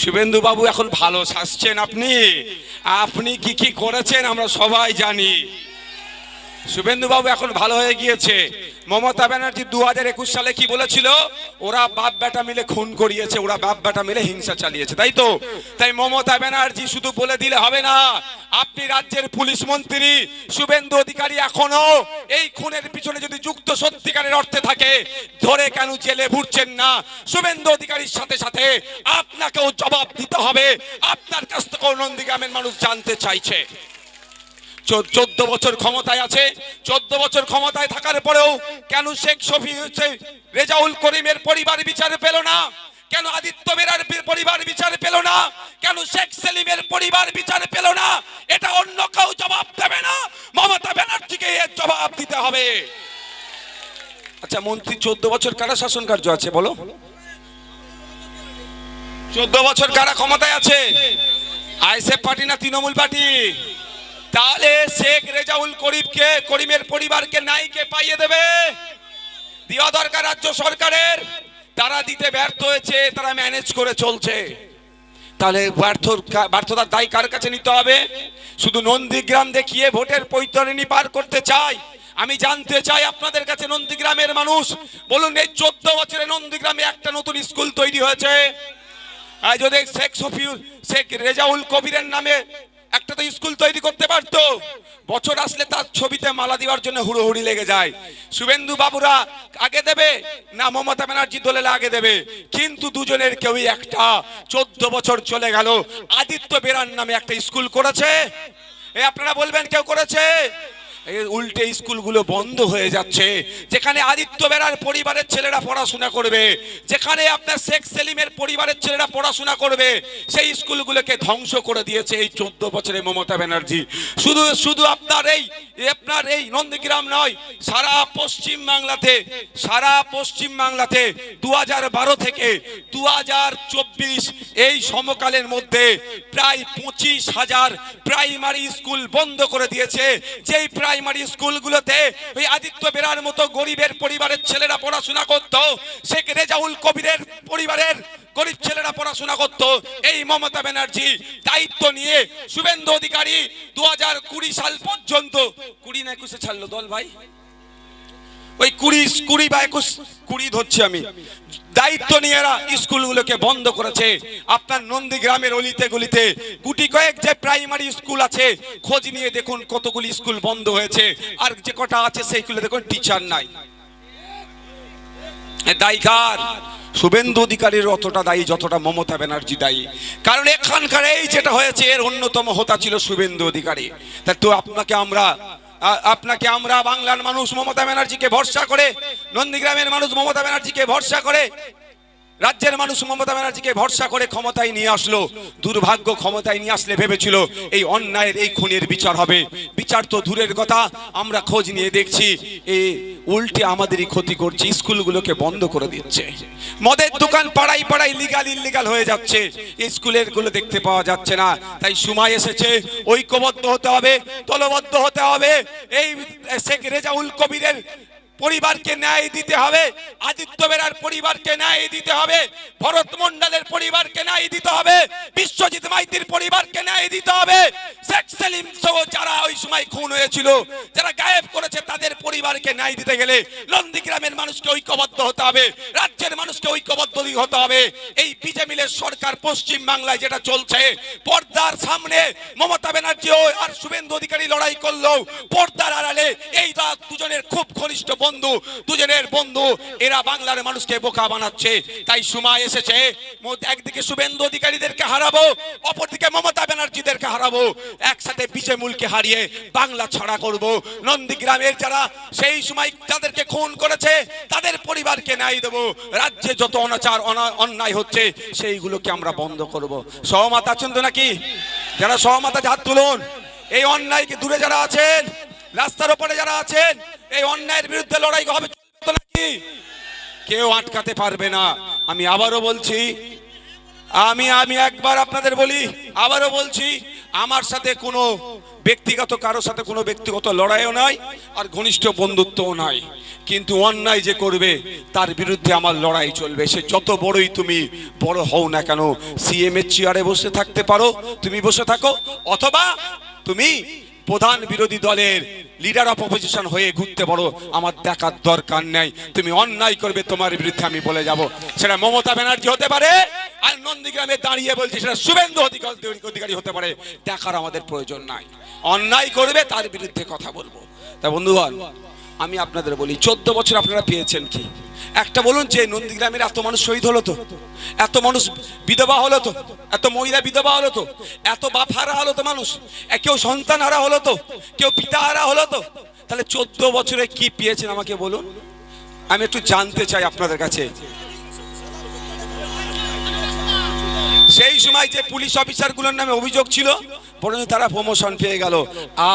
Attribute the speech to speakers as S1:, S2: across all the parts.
S1: শুভেন্দু বাবু এখন ভালো শাসছেন। আপনি আপনি কি কি করেছেন আমরা সবাই জানি। শুভেন্দু বাবু এখন ভালো হয়ে গিয়েছে। মমতা ব্যানার্জি 2021 সালে কি বলেছিল? ওরা বাপ বেটা মিলে খুন করিয়েছে, ওরা বাপ বেটা মিলে হিংসা চালিয়েছে, তাই তো? তাই মমতা ব্যানার্জি শুধু বলে দিলে হবে না। আপনি রাজ্যের পুলিশ মন্ত্রী শুভেন্দু অধিকারী এখনো এই খুনের পিছনে যদি যুক্ত সত্যিকারের অর্থে থাকে, ধরে কেন জেলে ভুরছেন না? শুভেন্দু অধিকারীর সাথে সাথে আপনাকেও জবাব দিতে হবে। আপনার কাছ থেকেও নন্দীগ্রামের মানুষ জানতে চাইছে। 14 বছর ক্ষমতায় আছে, 14 বছর ক্ষমতায় থাকার পরেও কেন শেখ রেজাউল করিমের পরিবার বিচার পেল না? কেন আদিত্য বেরার পরিবার বিচার পেল না? কেন শেখ সেলিমের পরিবার বিচার পেল না? এটা অন্য কেউ জবাব দেবে না, মমতা ব্যানার্জিকে এর জবাব দিতে হবে। আচ্ছা মন্ত্রী 14 বছর কারা শাসন কার্য আছে বলো? 14 বছর কারা ক্ষমতায় আছে? আইএসএফ পার্টি না তৃণমূল পার্টি? তাহলে শেখ রেজাউল করিমের পরিবারকে নাইকে পাইয়ে দেবে, দেওয়া দরকার রাজ্য সরকারের। তারা দিতে ব্যর্থ হয়েছে, তারা ম্যানেজ করে চলছে। তাহলে ব্যর্থতার দায় কার কাছে নিতে হবে? শুধু নন্দীগ্রাম দেখিয়ে ভোটের বৈতরণী পার করতে চাই? আমি জানতে চাই আপনাদের কাছে, নন্দীগ্রামের মানুষ বলুন, এই 14 বছরে নন্দীগ্রামে একটা নতুন স্কুল তৈরি হয়েছে? যদি শেখ রেজাউল কবিরের নামে একটা তো স্কুল তৈরি করতে পারতো। বছর আসলে তার ছবিতে মালা দেওয়ার জন্য হুড়োহুড়ি লেগে যায়। শুভেন্দু বাবুরা আগে দেবে না মমতা ব্যানার্জি দলের আগে দেবে? কিন্তু দুজনের কেউই একটা। 14 বছর চলে গেল, আদিত্য বেরার নামে একটা স্কুল করেছে? আপনারা বলবেন কেউ করেছে? উল্টে স্কুলগুলো বন্ধ হয়ে যাচ্ছে। যেখানে আদিত্য বেরার পরিবারের ছেলেরা পড়াশোনা করবে, যেখানে আপনার শেখ সেলিমের পরিবারের ছেলেরা পড়াশোনা করবে, সেই স্কুলগুলোকে ধ্বংস করে দিয়েছে এই 14 বছরে মমতা ব্যানার্জি। শুধু আপনার এই নন্দীগ্রাম নয়, সারা পশ্চিম বাংলাতে 2012 থেকে 2024 এই সমকালের মধ্যে প্রায় 25,000 প্রাইমারি স্কুল বন্ধ করে দিয়েছে। যেই প্রাইমারি স্কুলগুলোতে ওই আদিত্য বেরার মতো গরিবের পরিবারের ছেলেরা পড়াশোনা করত, শেখ রেজাউল কবিরের পরিবারের গরিব ছেলেরা পড়াশোনা করত, এই মমতা ব্যানার্জি দায়িত্ব নিয়ে শুভেন্দু অধিকারী 2020 সাল পর্যন্ত 20 না 21 ছাড়লো দল ভাই, ওই 20 বা 21 ধরছি আমি, দায়িত্ব নিয়ে এরা স্কুলগুলোকে বন্ধ করেছে। আপনার নন্দীগ্রামের অলিতে গলিতে গুটি কয়েক যে প্রাইমারি স্কুল আছে, খোঁজ নিয়ে দেখুন কতগুলি স্কুল বন্ধ হয়েছে, আর যে কটা আছে সেইগুলো দেখুন টিচার নাই। দায়ী কার? শুভেন্দু অধিকারীর অতটা দায়ী যতটা মমতা ব্যানার্জি দায়ী। কারণ এখানকার এই যেটা হয়েছে এর অন্যতম হোতা ছিল শুভেন্দু অধিকারী। তা তো আপনাকে আমরা বাংলার মানুষ মমতা ব্যানার্জিকে ভরসা করে, নন্দীগ্রামের মানুষ মমতা ব্যানার্জিকে ভরসা করে, রাজ্যের মানুষ মমতা ব্যানার্জিকে ভরসা করে ক্ষমতায় নিয়ে আসলো। দুর্ভাগ্য, ক্ষমতায় নিয়ে আসলে ভেবেছিল এই অন্যায়ের এই খুনের বিচার হবে। বিচার তো দূরের কথা, আমরা খোঁজ নিয়ে দেখছি এই উল্টে আমাদেরই ক্ষতি করছে, স্কুলগুলোকে বন্ধ করে দিচ্ছে। মদের দোকান পাড়ায় পাড়ায় লিগাল ইল্লিগাল হয়ে যাচ্ছে, স্কুলের গুলো দেখতে পাওয়া যাচ্ছে না। তাই সময় এসেছে ঐক্যবদ্ধ হতে হবে, দলবদ্ধ হতে হবে। এই শেখ রেজাউল কবিরের পরিবারকে ন্যায় দিতে হবে, আদিত্য বেরার পরিবারকে ন্যায় দিতে হবে, ভরত মন্ডলের পরিবারকে ন্যায় দিতে হবে, বিশ্বজিৎ মাইতির পরিবারকে ন্যায় দিতে হবে। শেখ সেলিম সহ যারা ওই সময় খুন হয়েছিল, যারা গায়েব করেছে, তাদের পরিবারকে ন্যায় দিতে গেলে নন্দীগ্রামের মানুষকে ঐক্যবদ্ধ হতে হবে, রাজ্যের মানুষকে ঐক্যবদ্ধ হতে হবে। এই বিজেপির সরকার পশ্চিম বাংলায় যেটা চলছে, পর্দার সামনে মমতা ব্যানার্জি আর শুভেন্দু অধিকারী লড়াই করলো, পর্দার আড়ালে এই দুজনের খুব ঘনিষ্ঠ বন্ধু, দুজনের বন্ধু, এরা বাংলার মানুষকে বোকা বানাচ্ছে। তাই সময় এসেছে একদিকে শুভেন্দু অধিকারীদেরকে হারাবো, অপরদিকে মমতা ব্যানার্জিদেরকে হারাবো। একসাথে বিজেমূলকে হারিয়ে বাংলা ছাড়া করব। নন্দীগ্রামের যারা সেই সময় তাদেরকে খুন করেছে, তাদের পরিবারকে ন্যায় দেবো। রাজ্যে যত অনাচার অন্যায় হচ্ছে সেইগুলোকে আমরা বন্ধ করব। সহমত আছেন তো নাকি? যারা সহমত আছে হাত তুলুন। এই অন্যায়কে দূরে যারা আছেন, রাস্তার উপরে যারা আছেন, এই অন্যায়ের বিরুদ্ধে লড়াই হবে তো নাকি? কেউ আটকাতে পারবে না। আমি আবারও বলছি, আমি একবার আপনাদের বলি, আবারও বলছি, আমার সাথে কোনো ব্যক্তিগত কারোর সাথে কোনো ব্যক্তিগত লড়াইও নয়, আর ঘনিষ্ঠ বন্ধুত্বও নয়, কিন্তু অন্যায় যে করবে তার বিরুদ্ধে আমার লড়াই চলবে। সে যত বড়ই তুমি বড় হও না কেন, সিএম এর চেয়ারে বসে থাকতে পারো, তুমি বসে থাকো, অথবা তুমি প্রধান বিরোধী দলের লিডার অফ অপোজিশন হয়ে ঘুরতে পারো, আমার দেখার দরকার নেই। তুমি অন্যায় করবে, তোমার বিরুদ্ধে আমি বলে যাব। সেটা মমতা ব্যানার্জি হতে পারে, আর নন্দীগ্রামে দাঁড়িয়ে বলছি সেটা শুভেন্দু অধিকারী হতে পারে, দেখার আমাদের প্রয়োজন নাই। অন্যায় করবে তার বিরুদ্ধে কথা বলবো। তা বন্ধুগণ, আমি আপনাদের বলি, 14 বছর আপনারা পেয়েছেন কি? একটা বলুন, যে নন্দীগ্রামের এত মানুষ শহীদ হলো তো, এত মানুষ বিধবা হলো তো, এত মহিলা বিধবা হলো তো, এত বাপ হারা হলো তো, মানুষ কেউ সন্তান হারা হলো তো, কেউ পিতা হারা হলো তো, তাহলে 14 বছরে কি পেয়েছেন আমাকে বলুন। আমি একটু জানতে চাই আপনাদের কাছে। সেই সময় যে পুলিশ অফিসারগুলোর নামে অভিযোগ ছিল, বরং তারা প্রমোশন পেয়ে গেল।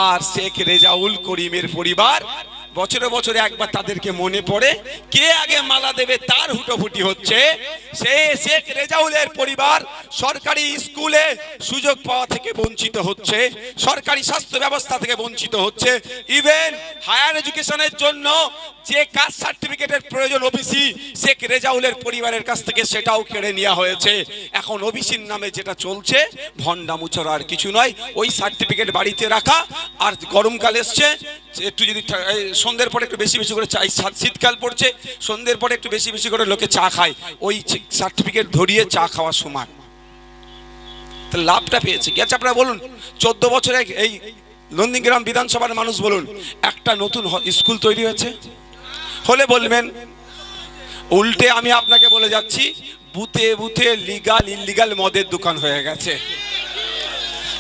S1: আর শেখ রেজাউল করিমের পরিবার বছরে বছরে একবার তাদেরকে মনে পড়ে, কে আগে মালা দেবে তার হুটোফুটি হচ্ছে। সে শেখ রেজাউলের পরিবার সরকারি স্কুলে সুযোগ পাওয়া থেকে বঞ্চিত হচ্ছে, সরকারি স্বাস্থ্য ব্যবস্থা থেকে বঞ্চিত হচ্ছে, ইভেন হায়ার এডুকেশনের জন্য যে কাস্ট সার্টিফিকেটের প্রয়োজন ওবিসি, শেখ রেজাউলের পরিবারের কাছ থেকে সেটাও কেড়ে নেওয়া হয়েছে। এখন ওবিসির নামে যেটা চলছে ভণ্ডামুচড়া, আর কিছু নয়। ওই সার্টিফিকেট বাড়িতে রাখা, আর গরমকাল এসছে, একটু যদি সন্ধ্যের পরে একটু বেশি বেশি করে চা, শীতকাল পড়ছে, সন্ধ্যের পরে একটু বেশি বেশি করে লোকে চা খায়, ওই সার্টিফিকেট ধরিয়ে চা খাওয়ার সময় লাভটা পেয়েছে কি? আচ্ছা আপনারা বলুন, 14 বছরে এই নন্দীগ্রাম বিধানসভার মানুষ বলুন, একটা নতুন স্কুল তৈরি হয়েছে? হলে বলবেন। উল্টে আমি আপনাকে বলে যাচ্ছি, বুথে বুথে লিগাল ইলিগাল মদের দোকান হয়ে গেছে।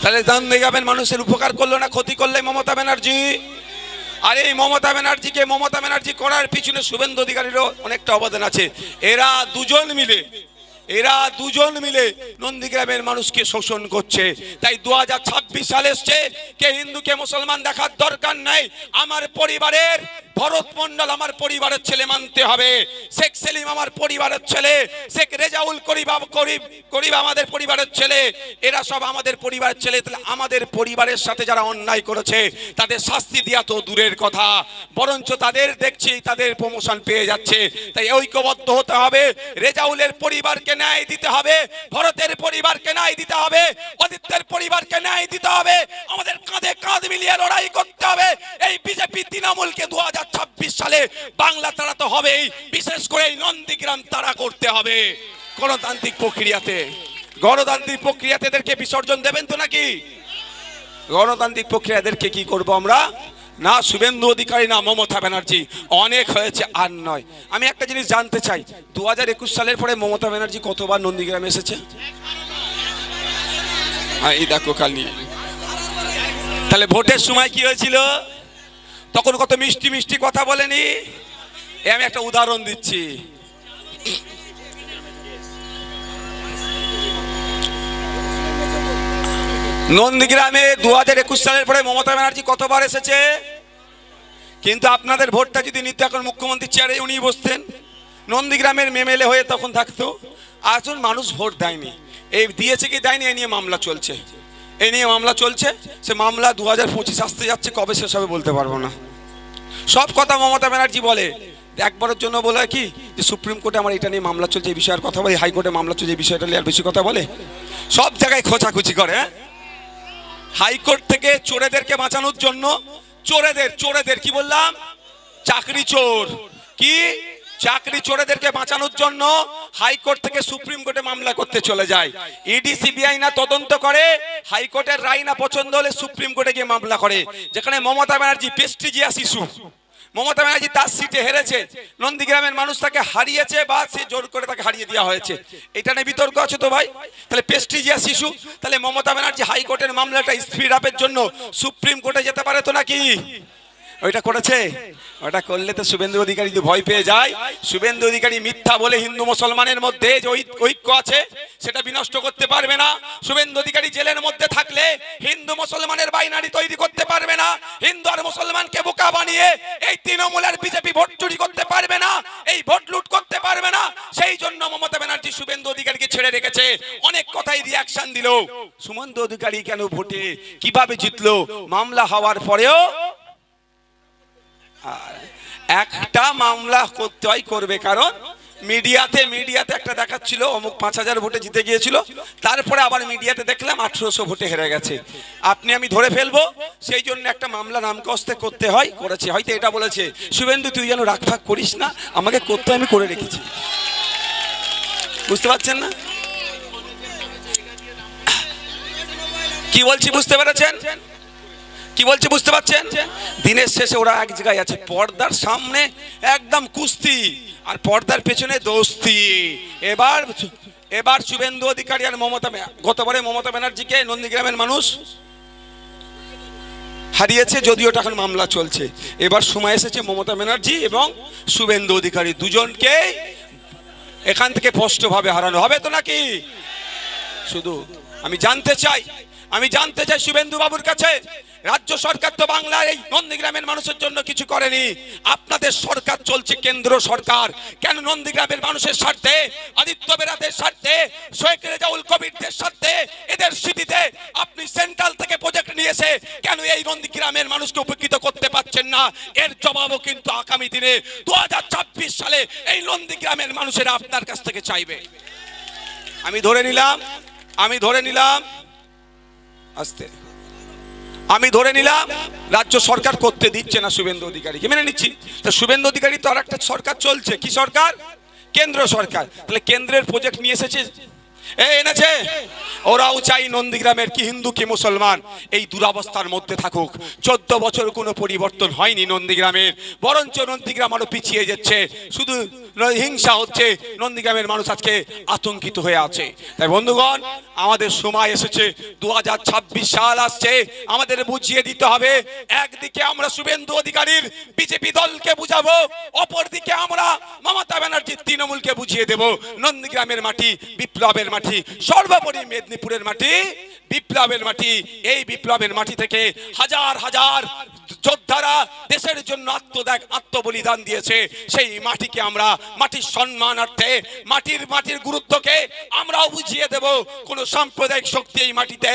S1: তাহলে নন্দীগ্রামের মানুষের উপকার করলো না ক্ষতি করলে মমতা ব্যানার্জি? আর এই মমতা ব্যানার্জি করার পিছনে শুভেন্দু অধিকারীরও অনেকটা অবদান আছে। এরা দুজন মিলে নন্দীগ্রামের মানুষকে শোষণ করছে। তাই 2026 সাল এসছে, কে হিন্দু কে মুসলমান দেখার দরকার নাই। আমার পরিবারের ভরত মন্ডল আমার পরিবারের ছেলে মানতে হবে, শেখ সেলিম আমার পরিবারের ছেলে, শেখ রেজাউল করিম আমাদের পরিবারের ছেলে, এরা সব আমাদের পরিবারের ছেলে। তাহলে আমাদের পরিবারের সাথে যারা অন্যায় করেছে তাদের শাস্তি দেওয়া তো দূরের কথা, বরঞ্চ তাদের দেখছি তাদের প্রমোশন পেয়ে যাচ্ছে। তাই ঐক্যবদ্ধ হতে হবে, রেজাউলের পরিবারকে ন্যায় দিতে হবে, ভরতের পরিবারকে ন্যায় দিতে হবে, অদিত্যের পরিবারকে ন্যায় দিতে হবে। আমাদের কাঁধে কাঁধ মিলিয়ে লড়াই করতে হবে। এই বিজেপি তৃণমূলকে 2026 সালে বাংলা তাড়াতে হবেই, বিশেষ করে এই নন্দীগ্রাম তাড়া করতে হবে। গণতান্ত্রিক প্রক্রিয়াতে এদেরকে বিসর্জন দেবেন তো নাকি? গণতান্ত্রিক প্রক্রিয়া এদেরকে কি করবো আমরা? না শুভেন্দু অধিকারী না মমতা ব্যানার্জি, অনেক হয়েছে আর নয়। আমি একটা জিনিস জানতে চাই, 2021 সালের পরে মমতা ব্যানার্জি কতবার নন্দীগ্রামে এসেছে? এই দেখো খালি। তাহলে ভোটের সময় কি হয়েছিল? তখন কত মিষ্টি মিষ্টি কথা বলেনি? আমি একটা উদাহরণ দিচ্ছি। নন্দীগ্রামে 2021 সালের পরে মমতা ব্যানার্জি কতবার এসেছে? কিন্তু আপনাদের ভোটটা যদি নিতে এখন মুখ্যমন্ত্রী চেয়ারে উনি বসতেন, নন্দীগ্রামের এমএলএ হয়ে তখন থাকতো। আসুন, মানুষ ভোট দেয়নি, এই দিয়েছে কি দেয়নি এই নিয়ে মামলা চলছে। সে মামলা 2025 আসতে যাচ্ছে, কবে শেষ হবে বলতে পারবো না। সব কথা মমতা ব্যানার্জি বলে, একবারের জন্য বলে কি যে সুপ্রিম কোর্টে আমার এটা নিয়ে মামলা চলছে, এই বিষয়ের কথা বলে, হাইকোর্টে মামলা চলছে, এই বিষয়টা নিয়ে আর বেশি কথা বলে, সব জায়গায় খোঁচাখুচি করে। হাইকোর্ট থেকে চোরেদেরকে বাঁচানোর জন্য, চোরেদের কি বললাম, চাকরি চোরেদেরকে বাঁচানোর জন্য হাইকোর্ট থেকে সুপ্রিম কোর্টে মামলা করতে চলে যায়। ইডি সিবিআই না তদন্ত করে, হাইকোর্টের রায় না পছন্দ হলে সুপ্রিম কোর্টে গিয়ে মামলা করে। যেখানে মমতা ব্যানার্জি প্রেস্টিজিয়াস ইস্যু, মমতা ব্যানার্জি তার সিটে হেরেছে, নন্দীগ্রামের মানুষ তাকে হারিয়েছে বা সে জোর করে তাকে হারিয়ে দেওয়া হয়েছে, এটা নিয়ে বিতর্ক আছে তো ভাই। তাহলে প্রেস্টিজিয়াস ইস্যু, তাহলে মমতা ব্যানার্জি হাইকোর্টের মামলাটা স্পিড আপের জন্য সুপ্রিম কোর্টে যেতে পারে তো নাকি? ওইটা করেছে? ওটা করলে তো শুভেন্দু অধিকারী যদি ভয় পেয়ে যায়, শুভেন্দু অধিকারী মিথ্যা বলে হিন্দু মুসলমানের মধ্যে যে ঐক্য আছে সেটা বিনষ্ট করতে পারবে না। শুভেন্দু অধিকারী জেলের মধ্যে থাকলে হিন্দু মুসলমানের বাইনারি তৈরি করতে পারবে না। হিন্দু আর মুসলমানকে বোকা বানিয়ে এই তৃণমূলের বিজেপি ভোট চুরি করতে পারবে না, এই ভোট লুট করতে পারবে না। সেই জন্য মমতা ব্যানার্জি শুভেন্দু অধিকারীকে ছেড়ে রেখেছে। অনেক কথাই রিয়াকশন দিল। শুভেন্দু অধিকারী কেন ভোটে কিভাবে জিতলো? মামলা হওয়ার পরেও একটা মামলা করতে হয়, করবে। কারণ মিডিয়াতে একটা দেখাচ্ছিল অমুক 5000 ভোটে জিতে গিয়েছিল, তারপরে আবার মিডিয়াতে দেখলাম 1800 ভোটে হেরে গেছে। আপনি আমি ধরে ফেলবো, সেই জন্য একটা মামলা নামকস্তে করতে হয়, করেছে। হয়তো এটা বলেছে শুভেন্দু তুই যেন রাগফাগ করিস না, আমাকে করতে আমি করে রেখেছি। বুঝতে পারছেন না কি বলছি? বুঝতে পেরেছেন কি বলছি? বুঝতে পারছেন? দিনের শেষে ওরা এক জায়গায় আছে, পর্দার সামনে একদম কুস্তি আর পর্দার পেছনে দোস্তি। এবার শুভেন্দু অধিকারী আর গতবারে মমতা ব্যানার্জিকে নন্দীগ্রামের মানুষ হারিয়েছে, যদিও এখন মামলা চলছে। এবার সময় এসেছে মমতা ব্যানার্জি এবং শুভেন্দু অধিকারী দুজনকে এখান থেকে স্পষ্টভাবে হারানো হবে তো নাকি? শুধু আমি জানতে চাই শুভেন্দু বাবুর কাছে, রাজ্য সরকার তো বাংলার এই নন্দীগ্রামের মানুষের জন্য কিছু করেনি। আপনাদের সরকার চলছে, কেন্দ্র সরকার। কেন নন্দীগ্রামের মানুষের স্বার্থে, আদিত্য বেরাদের স্বার্থে, শেখ রেজাউল কবিরদের স্বার্থে, এদের স্মৃতিতে আপনি সেন্ট্রাল থেকে প্রজেক্ট নিয়েছে, কেন এই নন্দীগ্রামের মানুষকে উপকৃত করতে পারছেন না? এর জবাবও কিন্তু আগামী দিনে 2026 সালে এই নন্দীগ্রামের মানুষেরা আপনার কাছ থেকে চাইবে। আমি ধরে নিলাম রাজ্য সরকার করতে দিচ্ছে না শুভেন্দু অধিকারীকে, মেনে নিচ্ছি। তো শুভেন্দু অধিকারী তো আর একটা সরকার চলছে, কি সরকার? কেন্দ্র সরকার। তাহলে কেন্দ্রের প্রজেক্ট নিয়ে এসেছে, এনেছে। ওরাও চাই নন্দীগ্রামের কি হিন্দু কি মুসলমান এই দুরবস্থার মধ্যে থাকুক। 14 বছর কোনো পরিবর্তন হয়নি নন্দীগ্রামের, বরঞ্চ নন্দীগ্রাম আরো পিছিয়ে যাচ্ছে। শুধু হিংসা হচ্ছে, নন্দীগ্রামের মানুষ আজকে আতঙ্কিত হয়ে আছে। তাই বন্ধুগণ, আমাদের সময় এসেছে, 2026 সাল আসছে, আমাদের বুঝিয়ে দিতে হবে। একদিকে আমরা শুভেন্দু অধিকারীর বিজেপি দলকে বুঝাবো, অপরদিকে আমরা মমতা ব্যানার্জির তৃণমূলকে বুঝিয়ে দেব নন্দীগ্রামের মাটি বিপ্লবের মাটি, সর্বোপরি মেদিনীপুরের মাটি বিপ্লবের মাটি। এই বিপ্লবের মাটি থেকে হাজার হাজার যোদ্ধারা দেশের জন্য আত্মবলিদান দিয়েছে। সেই মাটিকে আমরা, মাটির সম্মানার্থে, মাটির গুরুত্বকে আমরাও বুঝিয়ে দেব। কোন সাম্প্রদায়িক শক্তি এই মাটিতে